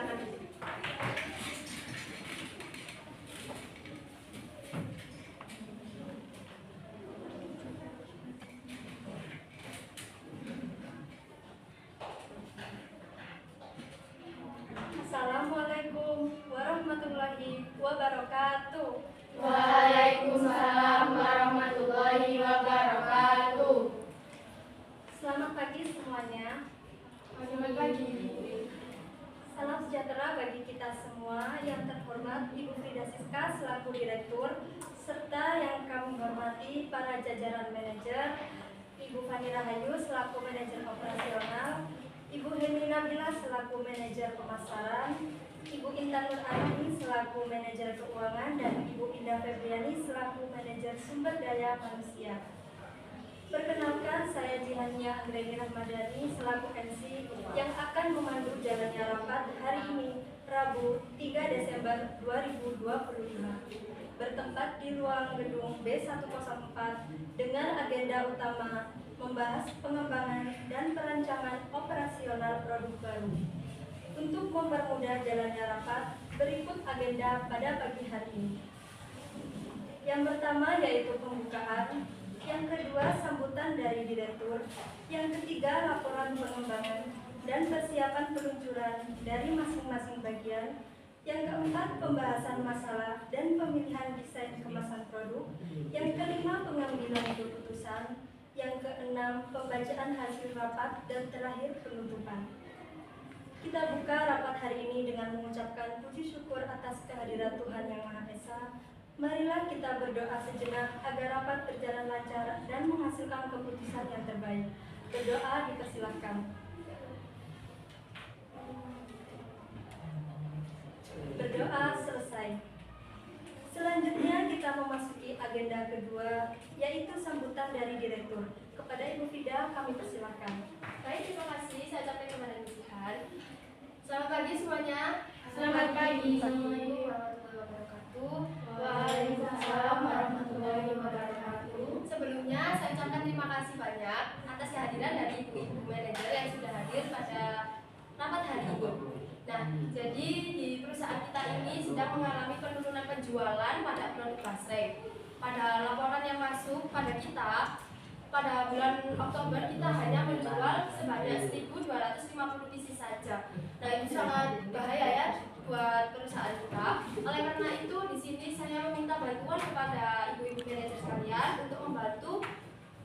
Silakan. Assalamualaikum warahmatullahi wabarakatuh. Waalaikumsalam warahmatullahi wabarakatuh. Selamat pagi semuanya. Selamat pagi. Salam sejahtera bagi kita semua. Yang terhormat Ibu Frida Siska selaku Direktur, serta yang kami hormati para jajaran manajer, Ibu Fani Rahayu selaku Manajer Operasional, Ibu Heni Nabila selaku Manajer Pemasaran, Ibu Intan Nur Aini selaku Manajer Keuangan, dan Ibu Indah Febriani selaku Manajer Sumber Daya Manusia. Perkenalkan, saya Jihania Anggreni Rahmadani selaku MC yang akan memandu jalannya rapat hari ini, Rabu 3 Desember 2025. Bertempat di ruang gedung B104 dengan agenda utama membahas pengembangan dan perancangan operasional produk baru. Untuk mempermudah jalannya rapat, berikut agenda pada pagi hari ini. Yang pertama yaitu pembukaan, yang kedua sambutan dari direktur, yang ketiga laporan pengembangan dan persiapan peluncuran dari masing-masing bagian, yang keempat pembahasan masalah dan pemilihan desain kemasan produk, yang kelima pengambilan keputusan, yang keenam pembacaan hasil rapat, dan terakhir penutupan. Kita buka rapat hari ini dengan mengucapkan puji syukur atas kehadiran Tuhan Yang Maha Esa. Marilah kita berdoa sejenak agar rapat berjalan lancar dan menghasilkan keputusan yang terbaik. Berdoa dipersilahkan. Berdoa selesai. Selanjutnya kita memasuki agenda kedua, yaitu sambutan dari direktur. Kepada Ibu Fida kami persilahkan. Baik, terima kasih. Saya ucapkan kepada Tuhan. Selamat pagi semuanya. Selamat pagi. Assalamualaikum warahmatullahi wabarakatuh. Waalaikumsalam warahmatullahi wabarakatuh. Sebelumnya saya ucapkan terima kasih banyak atas kehadiran dari ibu-ibu manajer yang sudah hadir pada rapat hari ini. Nah, jadi di perusahaan kita ini sedang mengalami penurunan penjualan pada produk baterai. Pada laporan yang masuk pada kita, pada bulan Oktober kita hanya menjual sebanyak 1.250 PC saja. Nah, itu sangat bahaya ya buat perusahaan kita. Oleh karena itu, di sini saya meminta bantuan kepada ibu-ibu manajer sekalian untuk membantu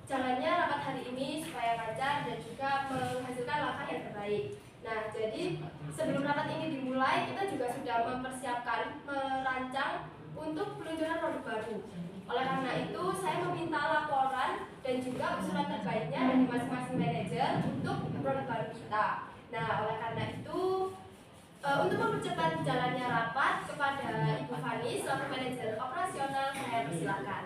jalannya rapat hari ini supaya lancar dan juga menghasilkan langkah yang terbaik. Nah, jadi sebelum rapat ini dimulai, kita juga sudah mempersiapkan, merancang untuk peluncuran produk baru. Oleh karena itu, saya meminta laporan dan juga usulan terbaiknya dari masing-masing manajer untuk produk baru kita. Nah, oleh karena itu, untuk mempercepat jalannya rapat, kepada Ibu Fani selaku manajer operasional, saya persilakan.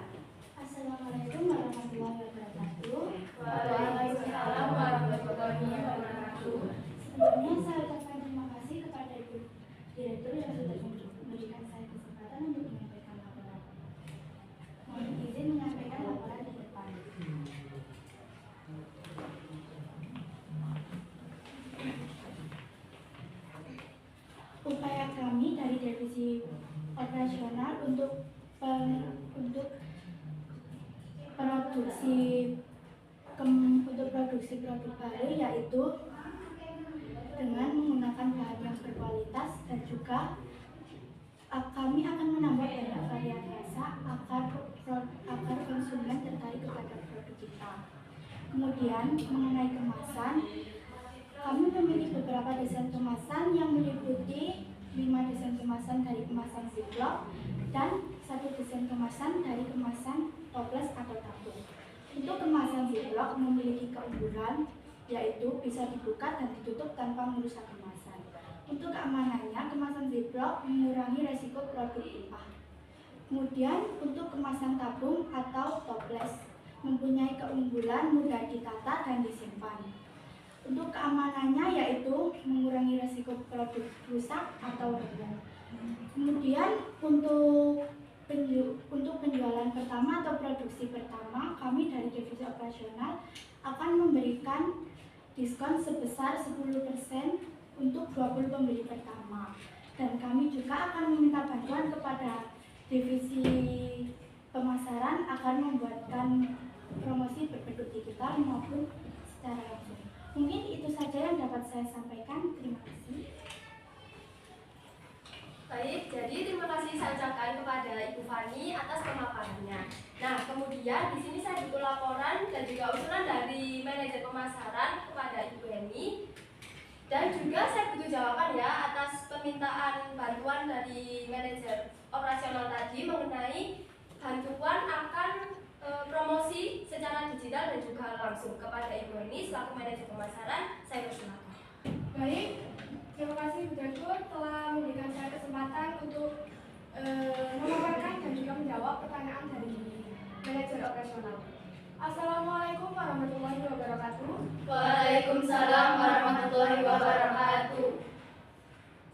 Assalamualaikum warahmatullahi wabarakatuh. Waalaikumsalam warahmatullahi wabarakatuh. Sebelumnya saya ucapkan terima kasih kepada Ibu Direktur yang sudah memberikan saya kesempatan untuk menyampaikan laporan. Mohon izin menyampaikan laporan di depan. Upaya kami dari divisi operasional untuk produksi produk baru, yaitu dengan menggunakan bahan yang berkualitas, dan juga kami akan menambah banyak varian rasa agar konsumen tertarik kepada produk kita. Kemudian mengenai kemasan, kami memiliki beberapa desain kemasan yang meliputi 5 desain kemasan dari kemasan ziplock dan 1 desain kemasan dari kemasan toples atau tabung. Untuk kemasan ziplock memiliki keunggulan, yaitu bisa dibuka dan ditutup tanpa merusak kemasan. Untuk keamanannya, kemasan ziplock mengurangi resiko produk tumpah. Kemudian untuk kemasan tabung atau toples mempunyai keunggulan mudah ditata dan disimpan. Untuk keamanannya yaitu mengurangi resiko produk rusak atau rubuh. Kemudian untuk penjualan pertama atau produksi pertama, kami dari divisi operasional akan memberikan diskon sebesar 10% untuk 20 pembeli pertama. Dan kami juga akan meminta bantuan kepada divisi pemasaran agar membuatkan promosi berbentuk digital maupun secara langsung. Mungkin itu saja yang dapat saya sampaikan. Terima kasih. Baik, jadi terima kasih saya ucapkan kepada Ibu Fani atas pemaparannya. Nah, kemudian di sini saya butuh laporan dan juga usulan dari manajer pemasaran kepada Ibu Eni. Dan juga saya butuh jawaban ya atas permintaan bantuan dari manajer operasional tadi mengenai bantuan akan promosi secara digital dan juga langsung kepada Ibu Eni selaku manajer pemasaran. Saya persilakan. Baik, terima kasih Bu Direktur telah memberikan saya kesempatan untuk memaparkan dan juga menjawab pertanyaan dari manajer operasional. Assalamualaikum warahmatullahi wabarakatuh. Waalaikumsalam warahmatullahi wabarakatuh.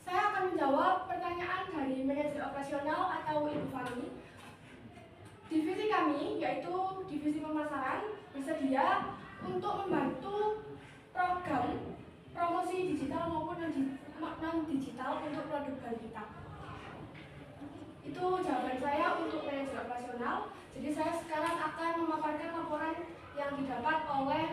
Saya akan menjawab pertanyaan dari manajer operasional atau Ibu Fani. Divisi kami, yaitu divisi pemasaran, bersedia untuk membantu program promosi digital maupun non-digital untuk produk baru kita. Itu jawaban saya untuk manajer operasional. Jadi saya sekarang akan memaparkan laporan yang didapat oleh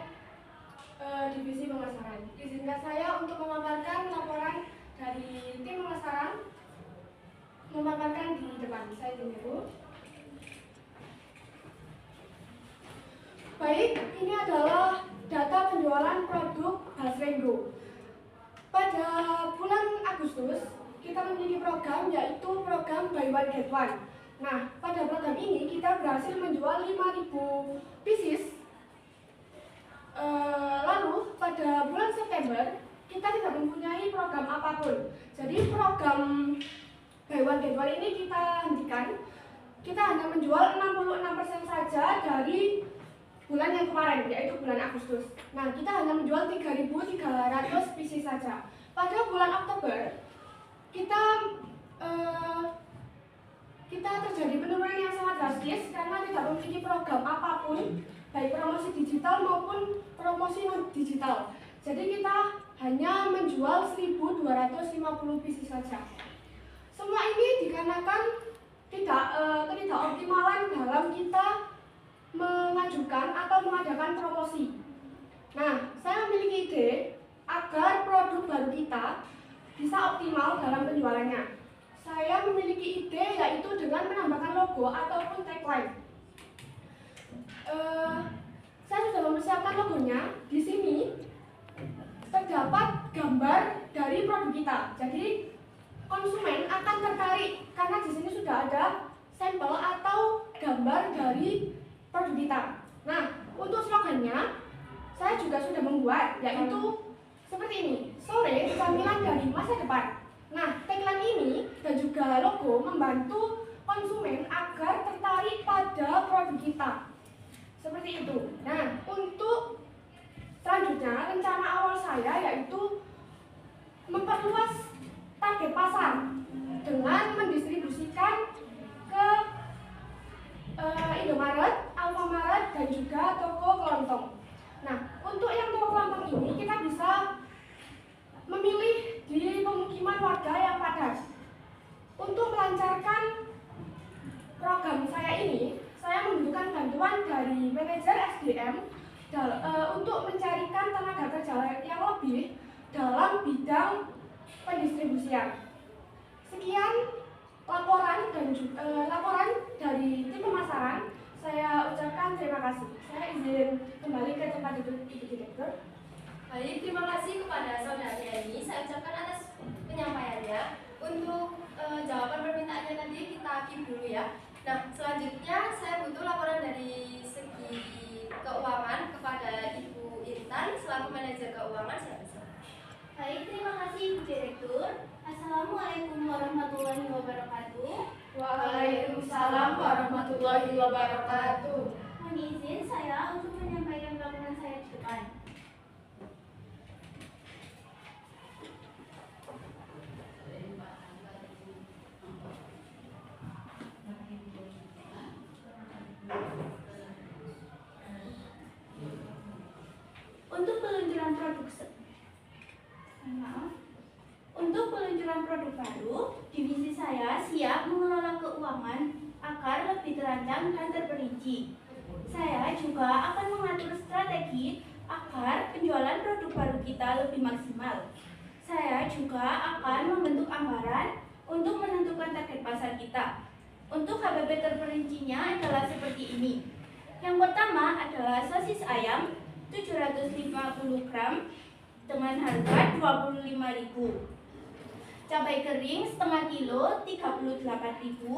divisi pemasaran. Izinkan saya untuk memaparkan laporan dari tim pemasaran, memaparkan di depan. Saya izin dulu. Baik, ini adalah data penjualan produk Basrenggo. Pada bulan Agustus, kita memiliki program yaitu program Buy One Get One. Nah, pada program ini kita berhasil menjual 5.000 pieces. Lalu pada bulan September kita tidak mempunyai program apapun. Jadi program Buy One Get One ini kita hentikan. Kita hanya menjual 66% saja dari bulan yang kemarin, yaitu bulan Agustus. Nah, kita hanya menjual 3.300 pieces saja. Pada bulan Oktober kita terjadi penurunan yang sangat drastis karena tidak memiliki program apapun, baik promosi digital maupun promosi non digital. Jadi kita hanya menjual 1.250 pieces saja. Semua ini dikarenakan ketidakoptimalan dalam kita mengajukan atau mengadakan promosi. Nah, saya memiliki ide agar produk baru kita bisa optimal dalam penjualannya. Saya memiliki ide yaitu dengan menambahkan logo ataupun tagline. Saya sudah mempersiapkan logonya. Di sini terdapat gambar dari produk kita. Jadi konsumen akan tertarik karena di sini sudah ada sampel atau gambar dari produk kita. Nah, untuk slogannya saya juga sudah membuat, yaitu seperti ini: sore camilan dari masa depan. Nah, tagline ini dan juga logo membantu konsumen agar tertarik pada produk kita. Seperti itu. Nah, untuk selanjutnya rencana awal saya yaitu memperluas target pasar dengan mendistribusikan ke Indomaret, Alfamaret, dan juga toko kelontong. Nah, untuk yang toko kelontong ini kita bisa memilih di pemukiman warga yang padat. Untuk melancarkan program saya ini, saya membutuhkan bantuan dari manajer SDM untuk mencarikan tenaga kerja yang lebih dalam bidang pendistribusian. Sekian laporan dari tim pemasaran. Saya ucapkan terima kasih. Saya izin kembali ke tempat duduk Ibu Direktur. Baik, terima kasih kepada saudari Eni. Saya ucapkan atas penyampaiannya. Untuk jawaban permintaannya tadi kita keep dulu ya. Nah, selanjutnya saya butuh laporan dari segi keuangan kepada Ibu Intan selaku manajer keuangan. Saya persilakan. Baik, terima kasih Ibu Direktur. Assalamualaikum warahmatullahi wabarakatuh. Waalaikumsalam warahmatullahi wabarakatuh. Mohon izin saya untuk menyampaikan laporan saya di depan. Untuk peluncuran produk peluncuran produk baru, divisi saya siap mengelola keuangan agar lebih terancang dan terperinci. Saya juga akan mengatur strategi agar penjualan produk baru kita lebih maksimal. Saya juga akan membentuk anggaran untuk menentukan target pasar kita. Untuk HBP terperincinya adalah seperti ini. Yang pertama adalah sosis ayam 750 gram dengan harga 25.000. Cabai kering setengah kilo 38.000.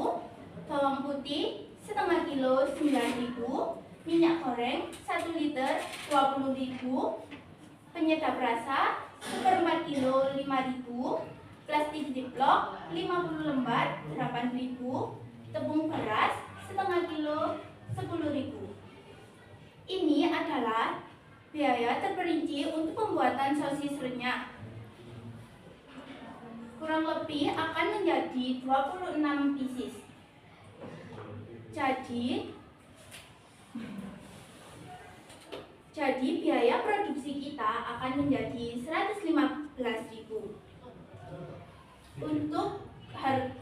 Bawang putih setengah kilo 9.000. Minyak goreng 1 liter 20.000. Penyedap rasa seperempat kilo 5.000. Plastik ziplock 50 lembar 8.000. Tepung beras setengah kilo 10.000. Ini adalah biaya terperinci untuk pembuatan sosis renyah. Kurang lebih akan menjadi 26 pieces. Jadi biaya produksi kita akan menjadi 115.000.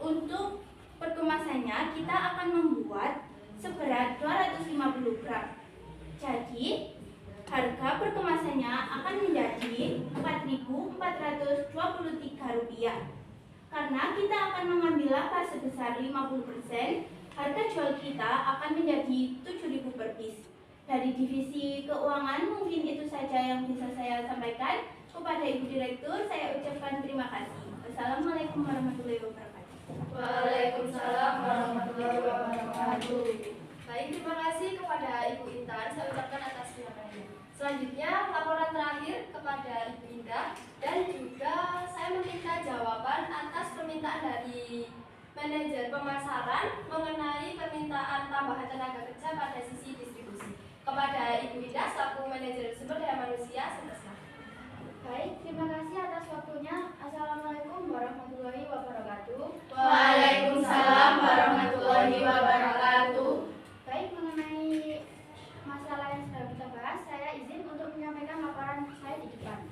Untuk perkemasannya kita akan membuat seberat 250 gram. Jadi harga perkemasannya akan menjadi Rp4.423. Karena kita akan mengambil laba sebesar 50%, harga jual kita akan menjadi 7.000 per piece. Dari divisi keuangan mungkin itu saja yang bisa saya sampaikan. Kepada Ibu Direktur saya ucapkan terima kasih. Wassalamualaikum warahmatullahi wabarakatuh. Waalaikumsalam warahmatullahi wabarakatuh. Baik, terima kasih kepada Ibu Intan. Saya ucapkan atas terima kasih. Selanjutnya laporan terakhir kepada Ibu Indah dan juga saya meminta jawaban atas permintaan dari manajer pemasaran mengenai permintaan tambahan tenaga kerja pada sisi distribusi. Kepada Ibu Indah selaku manajer sumber daya manusia, selesai. Baik, terima kasih atas waktunya. Assalamualaikum warahmatullahi wabarakatuh. Waalaikumsalam warahmatullahi wabarakatuh. Baik, mengenai masalah yang sedang kita bahas, saya izin untuk menyampaikan laporan saya di depan.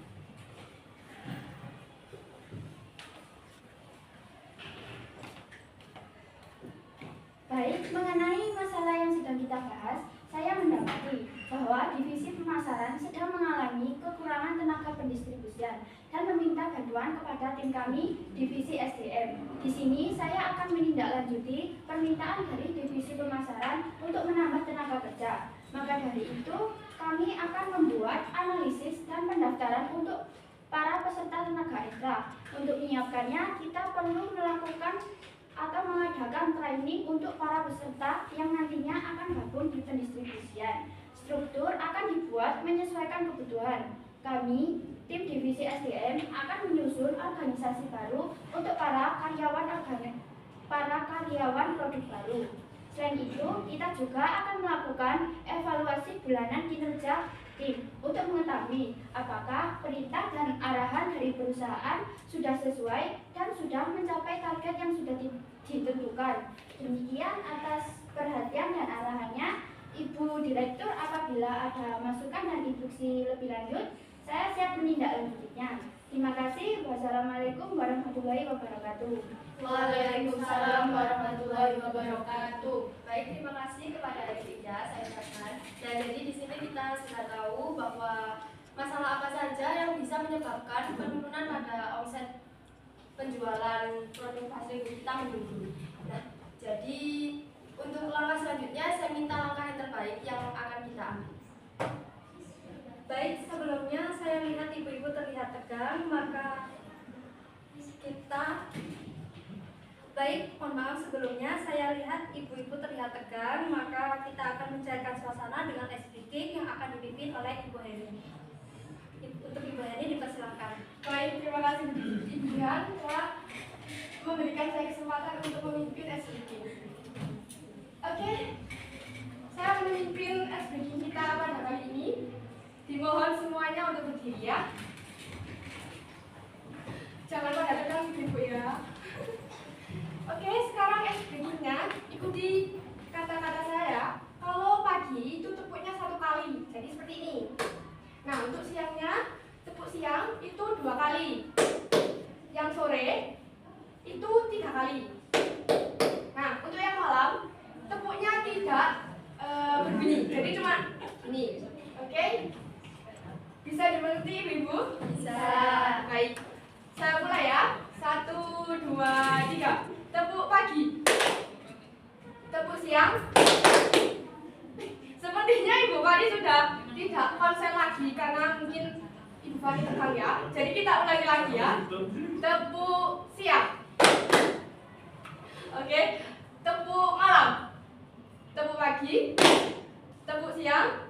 Baik, mengenai masalah yang sedang kita bahas, saya mendapati bahwa divisi pemasaran sedang mengalami kekurangan tenaga pendistribusian dan meminta bantuan kepada tim kami, divisi SDM. Di sini saya akan menindaklanjuti permintaan dari divisi pemasaran untuk menambah tenaga kerja. Maka dari itu, kami akan membuat analisis dan pendaftaran untuk para peserta tenaga ekstra. Untuk menyiapkannya, kita perlu melakukan atau mengadakan training untuk para peserta yang nantinya akan gabung di pendistribusian. Struktur akan dibuat menyesuaikan kebutuhan. Kami, tim divisi SDM, akan menyusun organisasi baru untuk para karyawan produk baru. Selain itu, kita juga akan melakukan evaluasi bulanan kinerja tim untuk mengetahui apakah perintah dan arahan dari perusahaan sudah sesuai dan sudah mencapai target yang sudah ditentukan. Demikian atas perhatian dan arahannya, Ibu Direktur. Apabila ada masukan dan instruksi lebih lanjut, saya siap menindaklanjutinya. Terima kasih. Wassalamualaikum warahmatullahi wabarakatuh. Waalaikumsalam warahmatullahi wabarakatuh. Baik, terima kasih kepada Ibu Ida, saya ucapkan. Dan jadi di sini kita sudah tahu bahwa masalah apa saja yang bisa menyebabkan penurunan pada omset penjualan produk hasil kita menurun. Nah, jadi untuk langkah selanjutnya saya minta langkah yang terbaik yang akan kita ambil. Baik, sebelumnya saya lihat ibu-ibu terlihat tegang, maka kita mohon maaf sebelumnya saya lihat ibu-ibu terlihat tegang, maka kita akan mencairkan suasana dengan ice breaking yang akan dipimpin oleh Ibu Heni. Untuk Ibu Heni dipersilakan. Baik, terima kasih Ibu Dian telah memberikan saya kesempatan untuk memimpin SBK. Oke, saya akan memimpin SBK kita pada kali ini. Dimohon semuanya untuk berdiri ya. Jangan pada tegang Ibu ya. Oke, sekarang SBK-nya ikuti kata-kata saya. Kalau pagi itu tepuknya 1 kali, jadi seperti ini. Nah, untuk siangnya tepuk siang itu 2 kali. Yang sore tidak konsen lagi karena mungkin Ibu Fani tegang ya. Jadi kita ulangi lagi ya. Tepuk siang. Oke, tepuk malam. Tepuk pagi. Tepuk siang.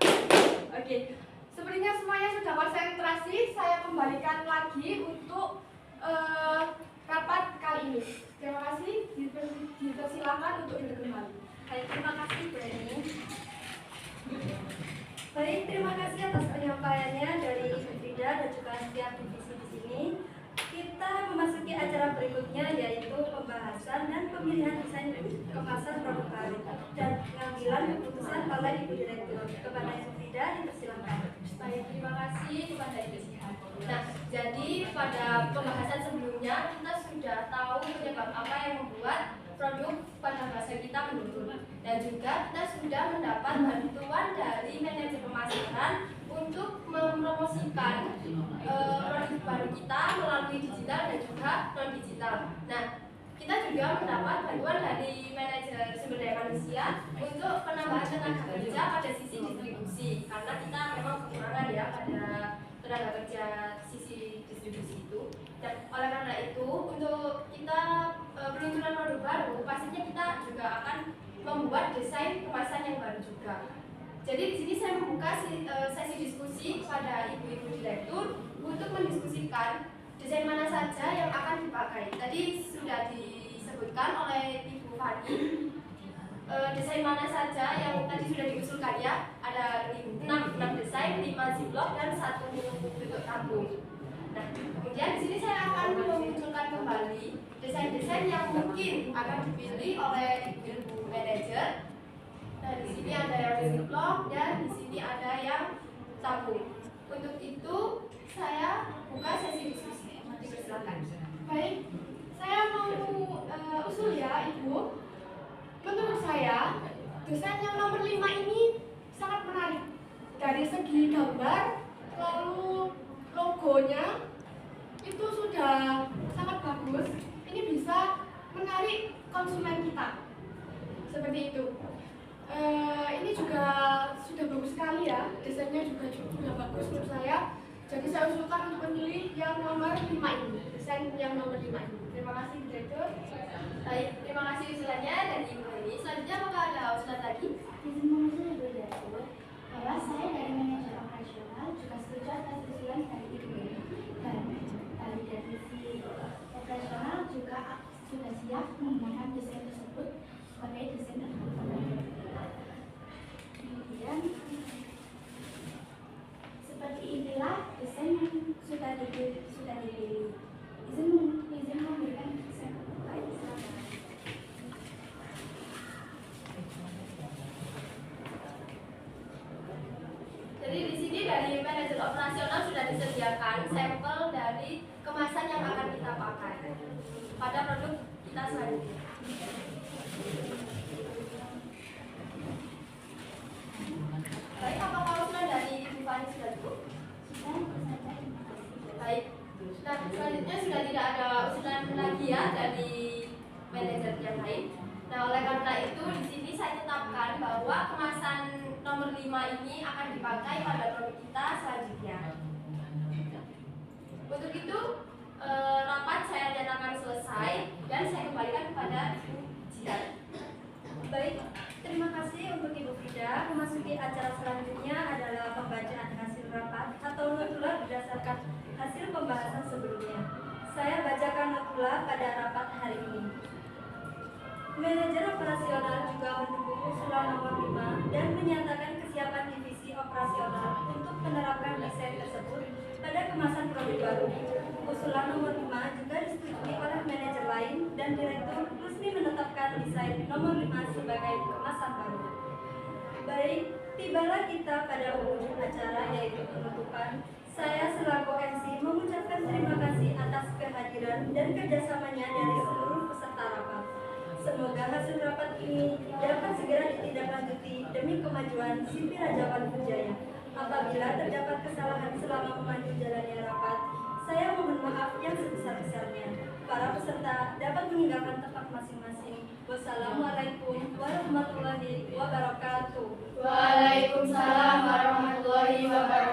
Oke. Sepertinya semuanya sudah konsentrasi. Saya kembalikan lagi untuk rapat kali ini. Terima kasih. Dipersilakan untuk duduk kembali. Baik, terima kasih Bu Eni. Baik, terima kasih atas penyampaiannya dari Ibu Frida dan juga setiap divisi di sini. Kita memasuki acara berikutnya yaitu pembahasan dan pemilihan desain kemasan produk baru dan pengambilan keputusan oleh Ibu Direktur. Kepada Ibu Frida dipersilakan. Baik, terima kasih kepada Ibu Sihan. Nah, jadi pada pembahasan sebelumnya kita sudah tahu penyebab apa yang membuat produk pada bahasa kita menurun, dan juga kita sudah mendapat bantuan dari manajer pemasaran untuk mempromosikan produk baru kita melalui digital dan juga non digital. Nah, kita juga mendapat bantuan dari manajer sumber daya manusia untuk penambahan tenaga kerja pada sisi distribusi, karena kita memang kekurangan ya pada tenaga kerja sisi distribusi itu. Dan oleh karena itu, untuk kita peluncuran produk baru, pastinya kita juga akan membuat desain kemasan yang baru juga. Jadi di sini saya membuka sesi diskusi kepada ibu-ibu direktur untuk mendiskusikan desain mana saja yang akan dipakai. Tadi sudah disebutkan oleh Ibu Fani desain mana saja yang tadi sudah diusulkan ya. Ada 6 desain, 5 ziplock dan 1 bentuk tabung. Nah, kemudian di sini saya akan memunculkan kembali desain-desain yang mungkin akan dipilih oleh ibu manajer. Nah, di sini ada yang ziplock dan di sini ada yang tabung. Untuk itu saya buka sesi diskusi. Silakan. Baik, saya mau usul ya Ibu. Menurut saya desain yang nomor 5 ini sangat menarik dari segi gambar, lalu logonya itu sudah sangat bagus. Ini bisa menarik konsumen kita seperti itu. Ini juga sudah bagus sekali ya, desainnya juga sudah bagus menurut saya. Jadi saya usulkan untuk memilih yang nomor 5 ini, desain yang nomor 5 ini. Terima kasih Direktur. Baik, terima kasih usulannya dari Ibu ini. Selanjutnya apakah ada usulan lagi? Izin mengusul Ibu Direktur bahwa saya dari manajer operasional juga setuju atas usulan dari Ibu ini, dan dari divisi operasional juga sudah siap menggunakan desain tersebut sebagai desain terbaru. Kemudian seperti inilah desain yang sudah dipilih. Izin memberikan desain baik. Jadi di sini dari manajer operasional sudah disediakan sampel dari kemasan yang akan kita pakai pada produk kita selanjutnya. Baik, apakah usulan dari Ibu Fani sudah cukup? Baik. Nah, selanjutnya sudah tidak ada usulan lagi ya dari manajer yang lain. Nah, oleh karena itu di sini saya tetapkan bahwa kemasan nomor 5 ini akan dipakai pada produk kita selanjutnya. Untuk itu rapat saya nyatakan selesai dan saya kembalikan kepada Ibu Jian. Baik, terima kasih untuk Ibu Frida. Memasuki acara selanjutnya adalah pembacaan hasil rapat atau notula berdasarkan hasil pembahasan sebelumnya. Saya bacakan notula pada rapat hari ini. Manajer operasional juga mendukung usulan nomor 5 dan menyatakan kesiapan divisi operasional untuk menerapkan desain tersebut pada kemasan produk baru. Usulan nomor 5 juga disetujui oleh manajer lain dan direktur resmi menetapkan desain nomor 5 sebagai kemasan baru. Baik, tibalah kita pada ujung acara yaitu penutupan. Saya selaku MC mengucapkan terima kasih atas kehadiran dan kerjasamanya dari seluruh peserta rapat. Semoga hasil rapat ini dapat segera ditindaklanjuti demi kemajuan Sipir Rajawan Berjaya. Apabila terdapat kesalahan selama memandu jalannya rapat, saya mohon maaf yang sebesar-besarnya. Para peserta dapat meninggalkan tempat masing-masing. Wassalamualaikum warahmatullahi wabarakatuh. Waalaikumsalam warahmatullahi wabarakatuh.